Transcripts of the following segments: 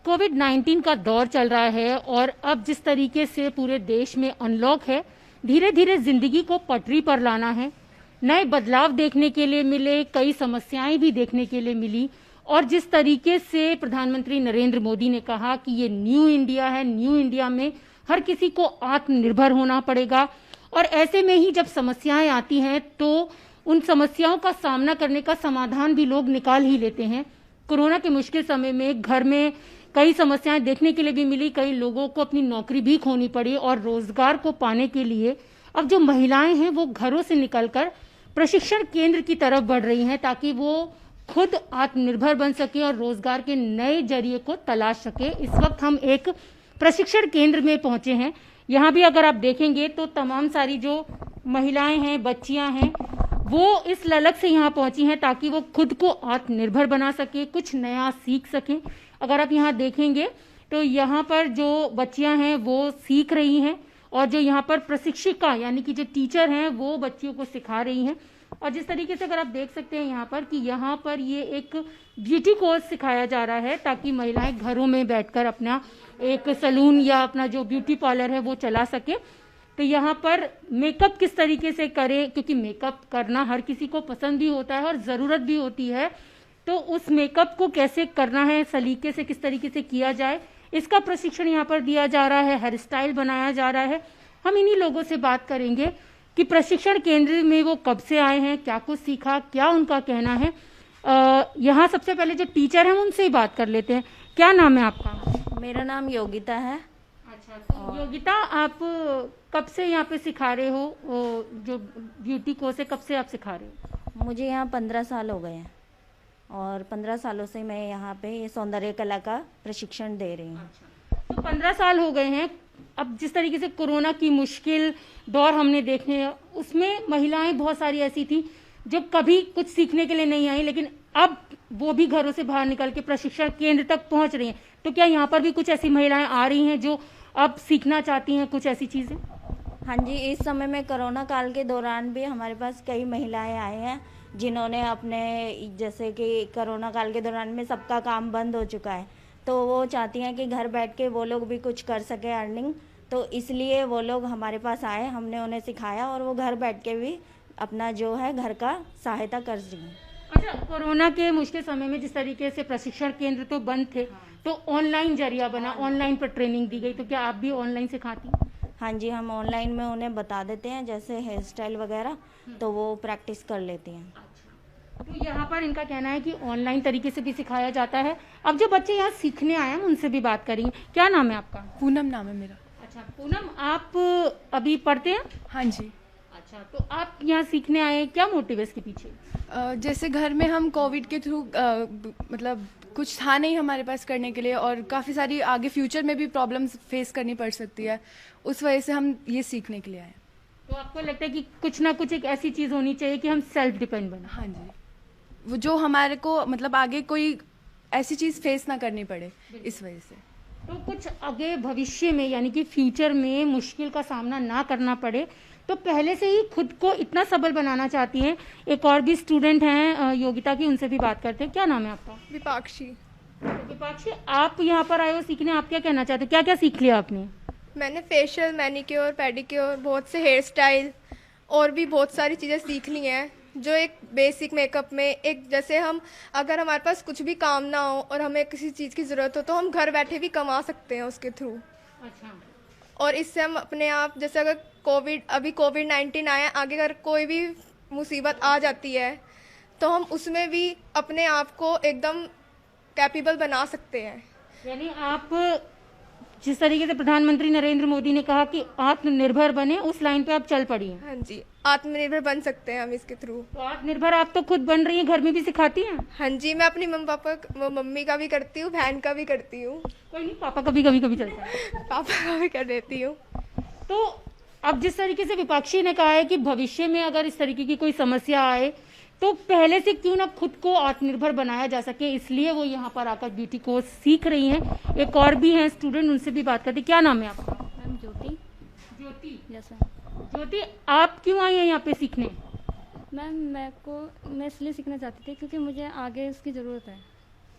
कोविड-19 का दौर चल रहा है और अब जिस तरीके से पूरे देश में अनलॉक है, धीरे धीरे जिंदगी को पटरी पर लाना है। नए बदलाव देखने के लिए मिले, कई समस्याएं भी देखने के लिए मिली और जिस तरीके से प्रधानमंत्री नरेंद्र मोदी ने कहा कि ये न्यू इंडिया है, न्यू इंडिया में हर किसी को आत्मनिर्भर होना पड़ेगा और ऐसे में ही जब समस्याएं आती हैं तो उन समस्याओं का सामना करने का समाधान भी लोग निकाल ही लेते हैं। कोरोना के मुश्किल समय में घर में कई समस्याएं देखने के लिए भी मिली, कई लोगों को अपनी नौकरी भी खोनी पड़ी और रोजगार को पाने के लिए अब जो महिलाएं हैं वो घरों से निकलकर प्रशिक्षण केंद्र की तरफ बढ़ रही हैं ताकि वो खुद आत्मनिर्भर बन सके और रोजगार के नए जरिए को तलाश सके। इस वक्त हम एक प्रशिक्षण केंद्र में पहुंचे हैं। यहाँ भी अगर आप देखेंगे तो तमाम सारी जो महिलाएं हैं, बच्चियां हैं, वो इस ललक से यहाँ पहुंची हैं ताकि वो खुद को आत्मनिर्भर बना सके, कुछ नया सीख सकें। अगर आप यहाँ देखेंगे तो यहाँ पर जो बच्चियां हैं वो सीख रही हैं और जो यहाँ पर प्रशिक्षिका यानी कि जो टीचर हैं वो बच्चियों को सिखा रही हैं। और जिस तरीके से अगर आप देख सकते हैं यहाँ पर कि यहाँ पर ये एक ब्यूटी कोर्स सिखाया जा रहा है ताकि महिलाएं घरों में बैठकर अपना एक सैलून या अपना जो ब्यूटी पार्लर है वो चला सके। तो यहाँ पर मेकअप किस तरीके से करें, क्योंकि मेकअप करना हर किसी को पसंद भी होता है और ज़रूरत भी होती है, तो उस मेकअप को कैसे करना है, सलीके से किस तरीके से किया जाए, इसका प्रशिक्षण यहाँ पर दिया जा रहा है। हेयर स्टाइल बनाया जा रहा है। हम इन्हीं लोगों से बात करेंगे कि प्रशिक्षण केंद्र में वो कब से आए हैं, क्या कुछ सीखा, क्या उनका कहना है। यहाँ सबसे पहले जो टीचर हैं उनसे ही बात कर लेते हैं। क्या नाम है आपका? मेरा नाम योगिता है। अच्छा, तो योगिता, आप कब से यहाँ पे सिखा रहे हो? जो ब्यूटी कोर्स है कब से आप सिखा रहे हो? मुझे यहाँ 15 साल हो गए हैं और 15 सालों से मैं यहाँ पे ये सौंदर्य कला का प्रशिक्षण दे रही हूँ। अच्छा, तो 15 साल हो गए हैं। अब जिस तरीके से कोरोना की मुश्किल दौर हमने देखे, उसमें महिलाएं बहुत सारी ऐसी थी जो कभी कुछ सीखने के लिए नहीं आई, लेकिन अब वो भी घरों से बाहर निकल के प्रशिक्षण केंद्र तक पहुंच रही हैं। तो क्या यहाँ पर भी कुछ ऐसी महिलाएं आ रही हैं जो अब सीखना चाहती हैं कुछ ऐसी चीजें? हाँ जी, इस समय में कोरोना काल के दौरान भी हमारे पास कई महिलाएं आए हैं जिन्होंने अपने, जैसे कि कोरोना काल के दौरान में सबका काम बंद हो चुका है, तो वो चाहती हैं कि घर बैठ के वो लोग भी कुछ कर सके अर्निंग, तो इसलिए वो लोग हमारे पास आए, हमने उन्हें सिखाया और वो घर बैठ के भी अपना जो है घर का सहायता कर रही हैं। अच्छा, कोरोना के मुश्किल समय में जिस तरीके से प्रशिक्षण केंद्र तो बंद थे, तो ऑनलाइन जरिया बना, ऑनलाइन पर ट्रेनिंग दी गई, तो क्या आप भी ऑनलाइन सिखाती हैं? हाँ जी, हम ऑनलाइन में उन्हें बता देते हैं, जैसे हेयर स्टाइल वगैरह, तो वो प्रैक्टिस कर लेती हैं। तो यहाँ पर इनका कहना है कि ऑनलाइन तरीके से भी सिखाया जाता है। अब जो बच्चे यहाँ सीखने आए हैं उनसे भी बात करेंगे। क्या नाम है आपका? पूनम नाम है मेरा। अच्छा पूनम, आप अभी पढ़ते हैं? हाँ जी। अच्छा, तो आप यहाँ सीखने आए, क्या मोटिव है इसके पीछे? जैसे घर में हम कोविड के थ्रू मतलब कुछ था नहीं हमारे पास करने के लिए और काफ़ी सारी आगे फ्यूचर में भी प्रॉब्लम्स फेस करनी पड़ सकती है, उस वजह से हम ये सीखने के लिए आए। तो आपको लगता है कि कुछ ना कुछ एक ऐसी चीज़ होनी चाहिए कि हम सेल्फ डिपेंड बने? हाँ जी, वो जो हमारे को मतलब आगे कोई ऐसी चीज़ फेस ना करनी पड़े, इस वजह से। तो कुछ आगे भविष्य में यानी कि फ्यूचर में मुश्किल का सामना ना करना पड़े, तो पहले से ही खुद को इतना सबल बनाना चाहती हैं। एक और भी स्टूडेंट हैं योगिता की, उनसे भी बात करते हैं। क्या नाम है आपका? विपाक्षी। विपाक्षी, आप यहाँ पर आए हो सीखने, आप क्या कहना चाहते हो? क्या क्या सीख लिया आपने? मैंने फेशियल, मैनिक्योर, पेडिक्योर, बहुत से हेयर स्टाइल और भी बहुत सारी चीज़ें सीख ली हैं जो एक बेसिक मेकअप में, एक जैसे हम अगर हमारे पास कुछ भी काम ना हो और हमें किसी चीज़ की ज़रूरत हो तो हम घर बैठे भी कमा सकते हैं उसके थ्रू। अच्छा। और इससे हम अपने आप, जैसे अगर अभी कोविड-19 आया, आगे अगर कोई भी मुसीबत आ जाती है तो हम उसमें भी अपने आप को एकदम कैपेबल बना सकते हैं। यानी आप जिस तरीके से प्रधानमंत्री नरेंद्र मोदी ने कहा कि आत्मनिर्भर बने, उस लाइन पे आप चल पड़ी हैं। हाँ जी, आत्मनिर्भर बन सकते हैं हम इसके थ्रू। तो आत्मनिर्भर आप तो खुद बन रही हैं, घर में भी सिखाती हैं? हाँ जी, मैं अपनी मम्मी का भी करती हूँ, बहन का भी करती हूँ। कोई नहीं, पापा का भी कभी कभी चलता है। पापा का भी कर देती हूँ। तो अब जिस तरीके से विपक्षी ने कहा है कि भविष्य में अगर इस तरीके की कोई समस्या आए तो पहले से क्यों ना खुद को आत्मनिर्भर बनाया जा सके, इसलिए वो यहाँ पर आकर ब्यूटी कोर्स सीख रही हैं। एक और भी हैं स्टूडेंट, उनसे भी बात करते। क्या नाम है आपका? मैम ज्योति। ज्योति, यस मैम। ज्योति, आप क्यों आई हैं यहाँ पे सीखने? मैम मैं इसलिए सीखना चाहती थी क्योंकि मुझे आगे इसकी ज़रूरत है।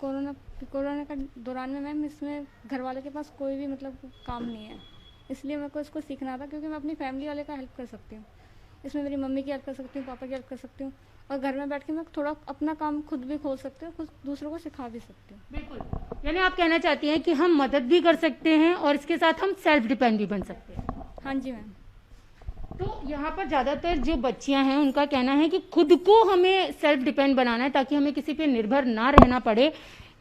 कोरोना का दौरान में मैम इसमें घर वाले के पास कोई भी मतलब काम नहीं है, इसलिए मेरे को इसको सीखना था क्योंकि मैं अपनी फैमिली वाले का हेल्प कर सकती हूँ। इसमें मेरी मम्मी की हेल्प कर सकती हूँ, पापा की हेल्प कर सकती हूँ और घर में बैठ के मैं थोड़ा अपना काम खुद भी खोल सकती हूँ, खुद दूसरों को सिखा भी सकती हूँ। बिल्कुल, यानी आप कहना चाहती हैं कि हम मदद भी कर सकते हैं और इसके साथ हम सेल्फ डिपेंड भी बन सकते हैं। हाँ जी मैम। तो यहाँ पर ज़्यादातर जो बच्चियां हैं उनका कहना है कि खुद को हमें सेल्फ डिपेंड बनाना है ताकि हमें किसी पे निर्भर ना रहना पड़े।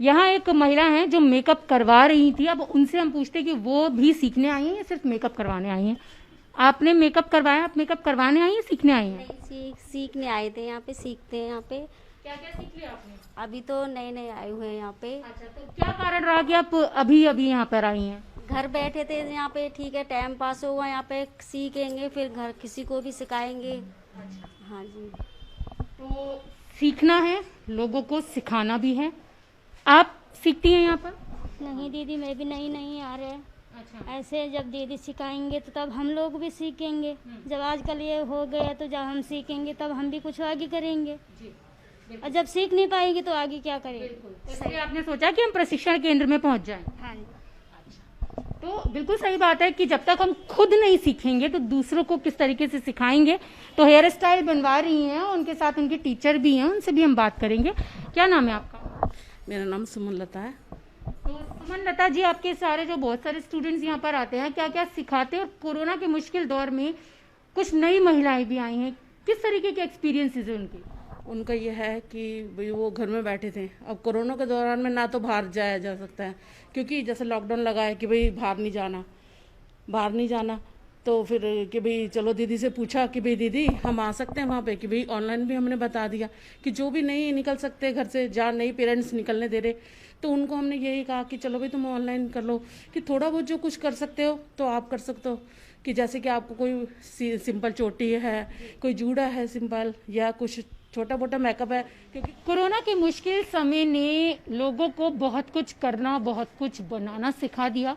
यहाँ एक महिला हैं जो मेकअप करवा रही थी, अब उनसे हम पूछते हैं कि वो भी सीखने आई हैं या सिर्फ मेकअप करवाने आई हैं। आपने मेकअप करवाया, आप मेकअप करवाने आई हैं सीखने आई हैं? सीखने आए थे, यहाँ पे सीखते हैं। यहाँ पे क्या क्या सीख लिया आपने? अभी तो नए नए आए हुए हैं यहाँ पे। अच्छा, तो क्या कारण रहा कि आप अभी अभी यहाँ पर आई हैं? घर बैठे थे यहाँ पे, ठीक है, टाइम पास हुआ, यहाँ पे सीखेंगे फिर घर किसी को भी सिखाएंगे। हाँ जी। तो सीखना है, लोगों को सिखाना भी है। आप सीखती हैं यहाँ पर? नहीं दीदी, मैं भी नई आ रहे हैं। अच्छा, ऐसे जब दीदी सिखाएंगे तो तब हम लोग भी सीखेंगे। जब आजकल ये हो गया तो जब हम सीखेंगे तब हम भी कुछ आगे करेंगे, और जब सीख नहीं पाएंगे तो आगे क्या करेंगे। इसलिए आपने सोचा कि हम प्रशिक्षण केंद्र में पहुंच जाएं। हाँ जी। तो बिल्कुल सही बात है कि जब तक हम खुद नहीं सीखेंगे तो दूसरों को किस तरीके से सिखाएंगे। तो हेयर स्टाइल बनवा रही हैं, उनके साथ उनके टीचर भी हैं, उनसे भी हम बात करेंगे। क्या नाम है आपका? मेरा नाम सुमन लता है। तो सुमन लता जी, आपके सारे जो बहुत सारे स्टूडेंट्स यहाँ पर आते हैं, क्या क्या सिखाते हैं? और कोरोना के मुश्किल दौर में कुछ नई महिलाएं भी आई हैं, किस तरीके के एक्सपीरियंसेस है उनके? उनका ये है कि भाई वो घर में बैठे थे। अब कोरोना के दौरान में ना तो बाहर जाया जा सकता है क्योंकि जैसे लॉकडाउन लगा है कि भाई बाहर नहीं जाना। तो फिर कि भाई चलो दीदी से पूछा कि भाई दीदी हम आ सकते हैं वहाँ पे, कि भाई ऑनलाइन भी हमने बता दिया कि जो भी नहीं निकल सकते घर से, जहाँ नहीं पेरेंट्स निकलने दे रहे, तो उनको हमने यही कहा कि चलो भाई तुम ऑनलाइन कर लो, कि थोड़ा बहुत जो कुछ कर सकते हो तो आप कर सकते हो। कि जैसे कि आपको कोई सिंपल चोटी है, कोई जूड़ा है सिंपल, या कुछ छोटा मोटा मेकअप है। क्योंकि कोरोना के मुश्किल समय ने लोगों को बहुत कुछ करना, बहुत कुछ बनाना सिखा दिया।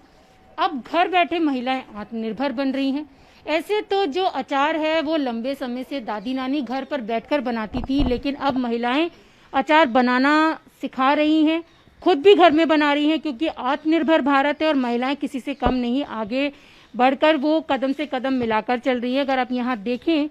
अब घर बैठे महिलाएं आत्मनिर्भर बन रही हैं। ऐसे तो जो अचार है वो लंबे समय से दादी नानी घर पर बैठकर बनाती थी, लेकिन अब महिलाएं अचार बनाना सिखा रही हैं, खुद भी घर में बना रही हैं, क्योंकि आत्मनिर्भर भारत है और महिलाएं किसी से कम नहीं, आगे बढ़कर वो कदम से कदम मिलाकर चल रही है। अगर आप यहाँ देखें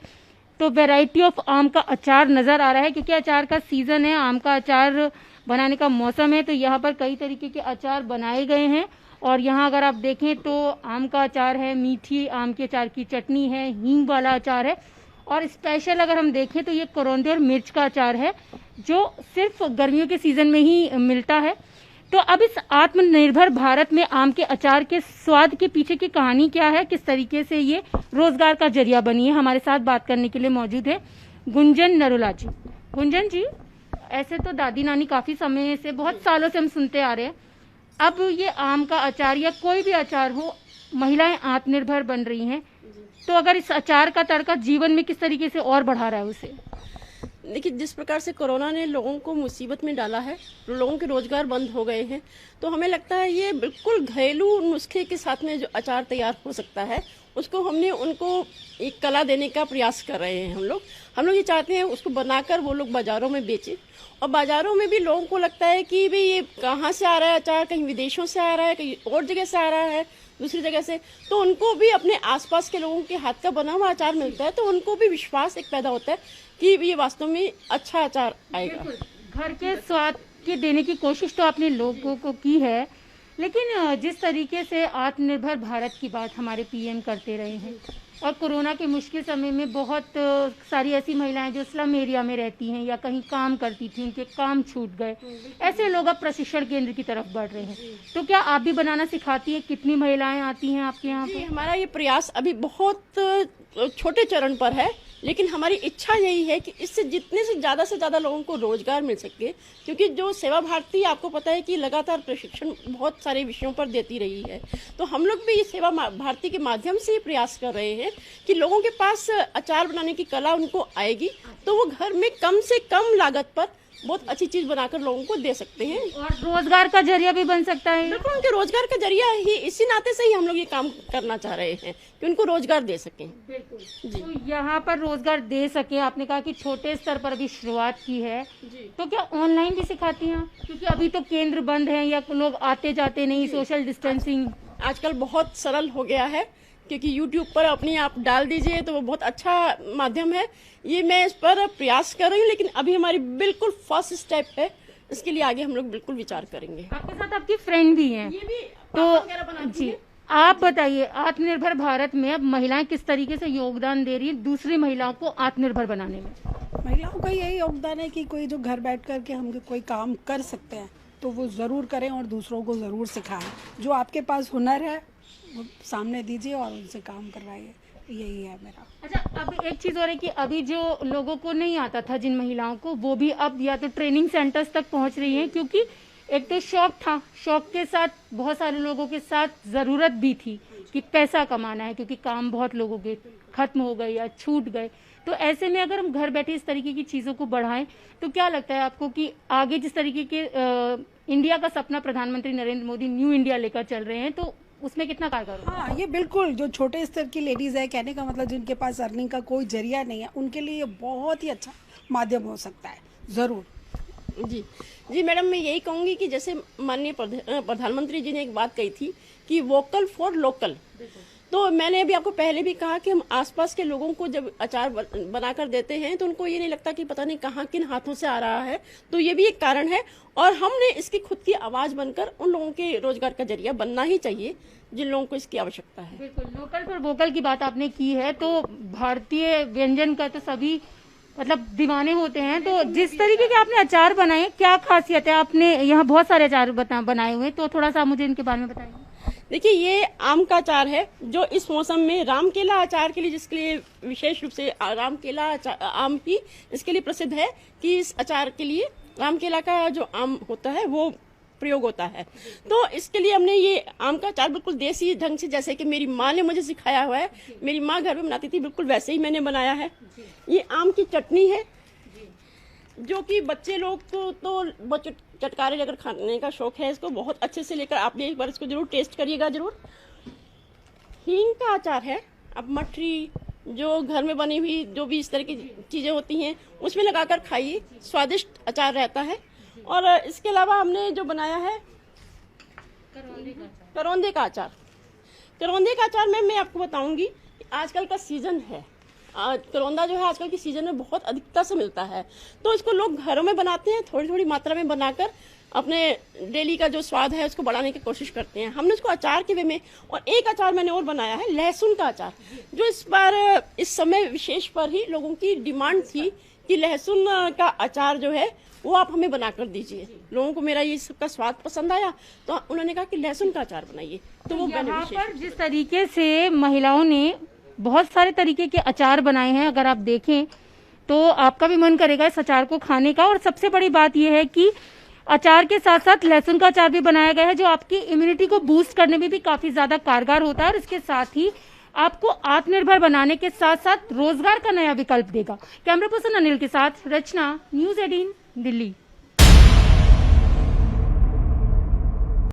तो वैरायटी ऑफ आम का अचार नजर आ रहा है, क्योंकि अचार का सीजन है, आम का अचार बनाने का मौसम है। तो यहाँ पर कई तरीके के अचार बनाए गए हैं। और यहाँ अगर आप देखें तो आम का अचार है, मीठी आम के अचार की चटनी है, हींग वाला अचार है, और स्पेशल अगर हम देखें तो ये करौंदे और मिर्च का अचार है जो सिर्फ गर्मियों के सीजन में ही मिलता है। तो अब इस आत्मनिर्भर भारत में आम के अचार के स्वाद के पीछे की कहानी क्या है, किस तरीके से ये रोजगार का जरिया बनी है, हमारे साथ बात करने के लिए मौजूद है गुंजन नरोला जी। गुंजन जी, ऐसे तो दादी नानी काफी समय से, बहुत सालों से हम सुनते आ रहे हैं, अब ये आम का अचार या कोई भी अचार हो, महिलाएं आत्मनिर्भर बन रही हैं, तो अगर इस अचार का तड़का जीवन में किस तरीके से और बढ़ा रहा है उसे? देखिए, जिस प्रकार से कोरोना ने लोगों को मुसीबत में डाला है, लोगों के रोजगार बंद हो गए हैं, तो हमें लगता है ये बिल्कुल घरेलू नुस्खे के साथ में जो अचार तैयार हो सकता है, उसको हमने उनको एक कला देने का प्रयास कर रहे हैं। हम लोग ये चाहते हैं उसको बनाकर वो लोग बाजारों में बेचें, और बाजारों में भी लोगों को लगता है कि भाई ये कहाँ से आ रहा है अचार, कहीं विदेशों से आ रहा है, कहीं और जगह से आ रहा है, दूसरी जगह से, तो उनको भी अपने आसपास के लोगों के हाथ का बना हुआ अचार मिलता है, तो उनको भी विश्वास एक पैदा होता है कि ये वास्तव में अच्छा अचार आएगा। घर के स्वाद के देने की कोशिश तो आपने लोगों को की है, लेकिन जिस तरीके से आत्मनिर्भर भारत की बात हमारे पीएम करते रहे हैं, और कोरोना के मुश्किल समय में बहुत सारी ऐसी महिलाएं जो स्लम एरिया में रहती हैं या कहीं काम करती थी, उनके काम छूट गए, ऐसे लोग अब प्रशिक्षण केंद्र की तरफ बढ़ रहे हैं। तो क्या आप भी बनाना सिखाती हैं? कितनी महिलाएं आती हैं आपके यहाँ पे? हमारा ये प्रयास अभी बहुत छोटे चरण पर है, लेकिन हमारी इच्छा यही है कि इससे जितने से ज़्यादा लोगों को रोजगार मिल सके, क्योंकि जो सेवा भारती आपको पता है कि लगातार प्रशिक्षण बहुत सारे विषयों पर देती रही है, तो हम लोग भी इस सेवा भारती के माध्यम से ये प्रयास कर रहे हैं कि लोगों के पास अचार बनाने की कला उनको आएगी, तो वो घर में कम से कम लागत पर बहुत अच्छी चीज बनाकर लोगों को दे सकते हैं। और रोजगार का जरिया भी बन सकता है। बिल्कुल, उनके रोजगार का जरिया ही, इसी नाते से ही हम लोग ये काम करना चाह रहे हैं कि उनको रोजगार दे सकें। बिल्कुल। तो यहाँ पर रोजगार दे सके, आपने कहा कि छोटे स्तर पर अभी शुरुआत की है, तो क्या ऑनलाइन भी सिखाती हैं? क्योंकि अभी तो केंद्र बंद है या लोग आते जाते नहीं, सोशल डिस्टेंसिंग आजकल बहुत सरल हो गया है, क्योंकि YouTube पर अपने आप डाल दीजिए तो वो बहुत अच्छा माध्यम है। ये मैं इस पर प्रयास कर रही हूँ, लेकिन अभी हमारी बिल्कुल फर्स्ट स्टेप है, इसके लिए आगे हम लोग बिल्कुल विचार करेंगे। आपके साथ आपकी फ्रेंड भी हैं, ये भी तो जी आप बताइए, आत्मनिर्भर भारत में अब महिलाएं किस तरीके से योगदान दे रही है दूसरी महिलाओं को आत्मनिर्भर बनाने में? महिलाओं का यही योगदान है कि कोई जो घर बैठ कर के हम कोई काम कर सकते हैं तो वो ज़रूर करें और दूसरों को ज़रूर सिखाएं। जो आपके पास हुनर है वो सामने दीजिए और उनसे काम करवाइए, यही है मेरा। अच्छा, अब एक चीज और है कि अभी जो लोगों को नहीं आता था, जिन महिलाओं को, वो भी अब या तो ट्रेनिंग सेंटर्स तक पहुंच रही हैं, क्योंकि एक तो शौक था, शौक के साथ बहुत सारे लोगों के साथ जरूरत भी थी कि पैसा कमाना है, क्योंकि काम बहुत लोगों के खत्म हो गए या छूट गए। तो ऐसे में अगर हम घर बैठे इस तरीके की चीजों को बढ़ाएं तो क्या लगता है आपको कि आगे जिस तरीके के इंडिया का सपना प्रधानमंत्री नरेंद्र मोदी न्यू इंडिया लेकर चल रहे हैं, तो उसमें कितना कारगर होगा? हाँ, ये बिल्कुल, जो छोटे स्तर की लेडीज है, कहने का मतलब जिनके पास अर्निंग का कोई जरिया नहीं है, उनके लिए ये बहुत ही अच्छा माध्यम हो सकता है। जरूर। जी मैडम, मैं यही कहूँगी कि जैसे माननीय प्रधानमंत्री जी ने एक बात कही थी कि वोकल फॉर लोकल, तो मैंने अभी आपको पहले भी कहा कि हम आसपास के लोगों को जब अचार बनाकर देते हैं तो उनको ये नहीं लगता कि पता नहीं कहाँ किन हाथों से आ रहा है, तो ये भी एक कारण है। और हमने इसकी खुद की आवाज बनकर उन लोगों के रोजगार का जरिया बनना ही चाहिए जिन लोगों को इसकी आवश्यकता है। बिल्कुल, लोकल फॉर वोकल की बात आपने की है, तो भारतीय व्यंजन का तो सभी मतलब दीवाने होते हैं। तो जिस तरीके के आपने अचार बनाए, क्या खासियत है? आपने यहाँ बहुत सारे अचार बनाए हुए, तो थोड़ा सा मुझे इनके बारे में बताइए। देखिए, ये आम का अचार है जो इस मौसम में रामकेला अचार के लिए, जिसके लिए विशेष रूप से रामकेला आम ही इसके लिए प्रसिद्ध है कि इस अचार के लिए रामकेला का जो आम होता है वो प्रयोग होता है। तो इसके लिए हमने ये आम का अचार बिल्कुल देसी ढंग से, जैसे कि मेरी माँ ने मुझे सिखाया हुआ है, मेरी माँ घर में बनाती थी, बिल्कुल वैसे ही मैंने बनाया है। ये आम की चटनी है जो कि बच्चे लोग को तो चटकारे अगर खाने का शौक है, इसको बहुत अच्छे से लेकर आप एक बार इसको जरूर टेस्ट करिएगा जरूर। हींग का अचार है, अब मठरी जो घर में बनी हुई जो भी इस तरह की चीजें होती हैं उसमें लगाकर खाइए, स्वादिष्ट अचार रहता है। और इसके अलावा हमने जो बनाया है करौंदे का अचार। करौंदे का अचार मैं आपको बताऊंगी, आजकल का सीजन है, करौंदा जो है आजकल की सीजन में बहुत अधिकता से मिलता है, तो इसको लोग घरों में बनाते हैं, थोड़ी थोड़ी मात्रा में बनाकर अपने डेली का जो स्वाद है उसको बढ़ाने की कोशिश करते हैं। हमने उसको अचार के वे में, और एक अचार मैंने और बनाया है लहसुन का अचार, जो इस बार इस समय विशेष पर ही लोगों की डिमांड थी कि लहसुन का अचार जो है वो आप हमें बनाकर दीजिए। लोगों को मेरा ये सबका स्वाद पसंद आया, तो उन्होंने कहा कि लहसुन का अचार बनाइए। तो वो यहाँ पर जिस तरीके से महिलाओं ने बहुत सारे तरीके के अचार बनाए हैं, अगर आप देखें तो आपका भी मन करेगा इस अचार को खाने का। और सबसे बड़ी बात यह है कि अचार के साथ साथ लहसुन का अचार भी बनाया गया है, जो आपकी इम्यूनिटी को बूस्ट करने में भी काफी ज्यादा कारगर होता है, और इसके साथ ही आपको आत्मनिर्भर बनाने के साथ साथ रोजगार का नया विकल्प देगा। कैमरा पर्सन अनिल के साथ रचना, न्यूज़ 18 दिल्ली।